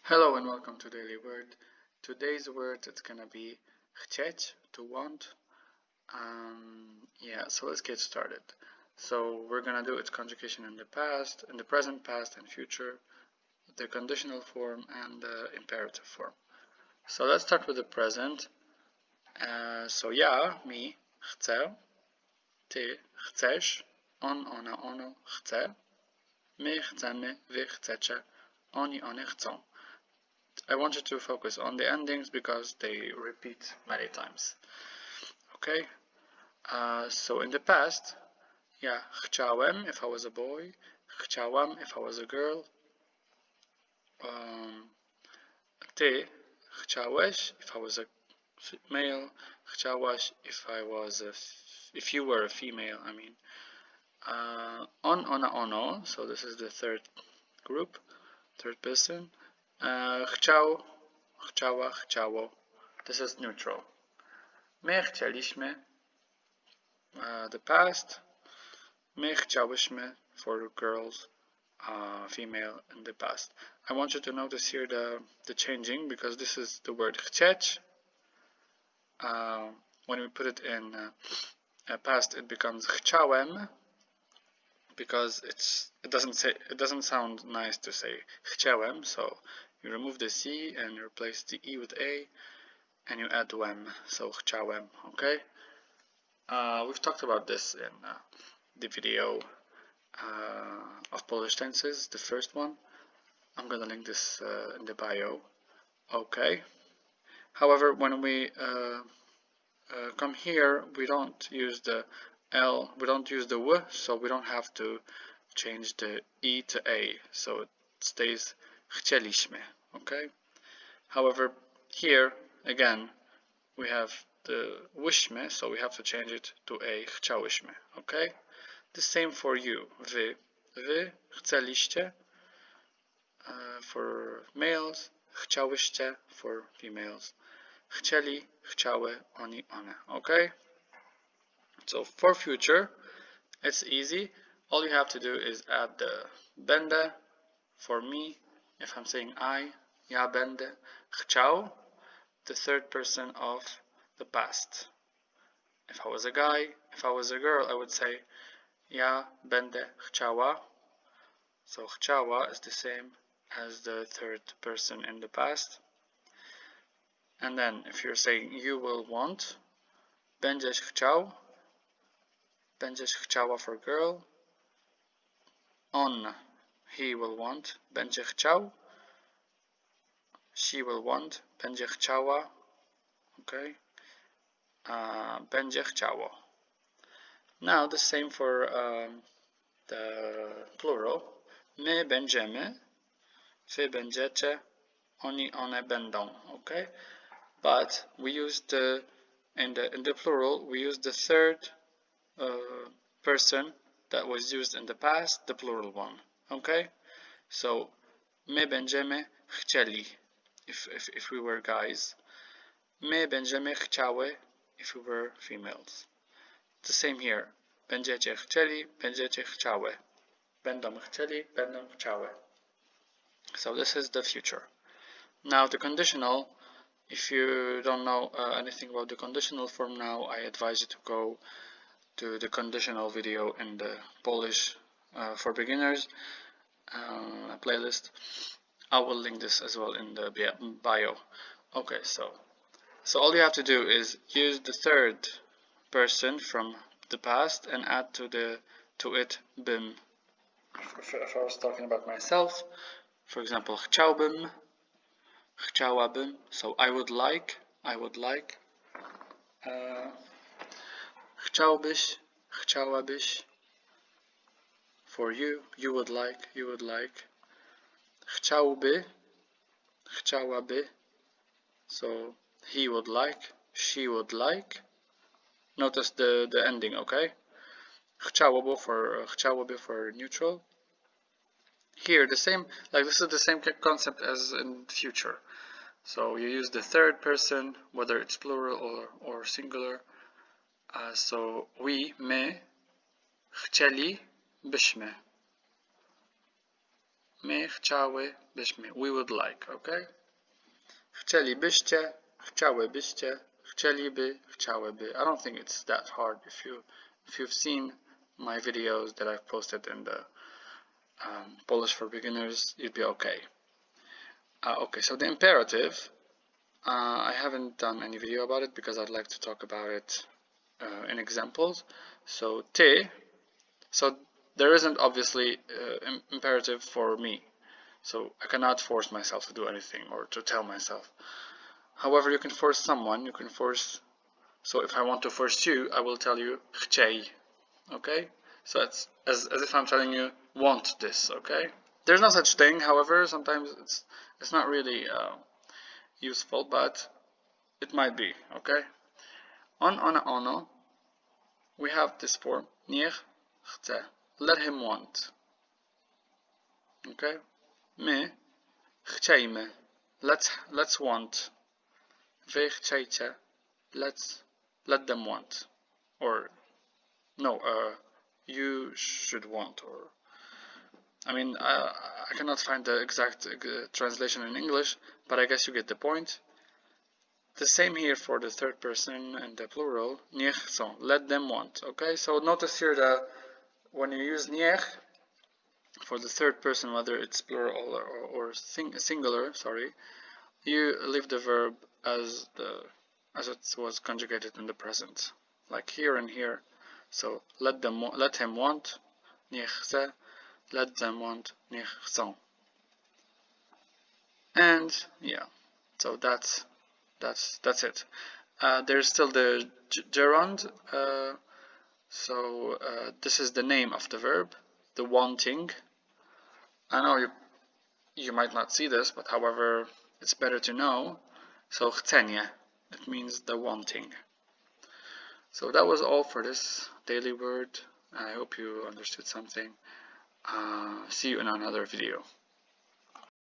Hello and welcome to Daily Word. Today's word it's gonna be chcieć, to want. So let's get started. So we're gonna do its conjugation in the past, in the present, past, and future, the conditional form, and the imperative form. So let's start with the present. So ja, me, chcę, ty, chcesz, on, ona, ono, chce, my chcemy, wy chcecie, oni, one chcą. I want you to focus on the endings because they repeat many times. Okay? So in the past, ja chciałem if I was a boy, chciałam if I was a girl, ty chciałeś if I was a male, chciałaś if you were a female, I mean. On, ona, ono, so this is the third group, third person. Chciał, chciała, chciało. This is neutral. My chcieliśmy, the past. My chciałyśmy for girls, female in the past. I want you to notice here the changing because this is the word chcieć. When we put it in past, it becomes chciałem because it doesn't sound nice to say chciałem, so you remove the C and you replace the E with A and you add wem, so chciałem, okay? We've talked about this in the video of Polish tenses, the first one. I'm gonna link this in the bio, okay? However, when we come here, we don't use the L, we don't use the W, so we don't have to change the E to A, so it stays chcieliśmy, okay? However, here, again, we have the wyśmy, so we have to change it to A, chciałyśmy, okay? The same for you, wy. Wy chcieliście for males, chciałyście for females. Chcieli, chciały, oni, one, okay? So for future, it's easy. All you have to do is add the będę for me. If I'm saying I, ja będę. Chciał, the third person of the past. If I was a guy, if I was a girl, I would say ja będę chciała. So chciała is the same as the third person in the past. And then if you're saying you will want, będziesz chciał. Będziesz chciała for girl. On, he will want. Będzie chciał. She will want. Będzie chciała. Okay. Będzie chciało. Now the same for the plural. My będziemy. Wy będziecie. Oni, one będą. Okay. But we use in the plural we use the third person that was used in the past, the plural one. Okay. So my będziemy chcieli if we were guys. My będziemy chciały if we were females. The same here. Będziecie chcieli, będziecie chciały. Będą chcieli, będą chciały. So this is the future. Now the conditional, if you don't know anything about the conditional form now, I advise you to go to the conditional video in the Polish for beginners playlist. I will link this as well in the bio. Okay, so all you have to do is use the third person from the past and add to it bym. If I was talking about myself, for example, chciałbym, chciałabym, so I would like. Chciałbyś, chciałabyś, for you, you would like. Chciałby, chciałaby, so he would like, she would like. Notice the ending, okay? Chciałoby for neutral. Here the same, like this is the same concept as in future. So you use the third person, whether it's plural or singular. So my chcielibyśmy. my, chciałybyśmy. We would like, okay? Chcielibyście, chciałybyście, chcieliby, chciałyby. I don't think it's that hard if you've seen my videos that I've posted in the Polish for beginners, you'd be okay. Okay, so the imperative, I haven't done any video about it because I'd like to talk about it in examples. So ty, so there isn't obviously imperative for me. So I cannot force myself to do anything or to tell myself. However, you can force someone, you can force, so if I want to force you, I will tell you chciej, okay? So it's as if I'm telling you want this, okay? There's no such thing, however, sometimes it's not really useful, but it might be, okay? On ono, we have this form, niech chce, let him want, okay? My chciejmy, let's want. Wy chciejcie, let them want. Or no, you should want. Or I mean, I cannot find the exact translation in English, but I guess you get the point. The same here for the third person and the plural. Niech chcą, let them want. Okay, so notice here that when you use niech for the third person, whether it's plural or singular, sorry, you leave the verb as it was conjugated in the present, like here and here. So let him want, niech chce, let them want, niech chcą. And yeah, so that's it. There's still the gerund. So this is the name of the verb, the wanting. I know you might not see this, but however, it's better to know. So chcenie, it means the wanting. So that was all for this daily word. I hope you understood something. See you in another video.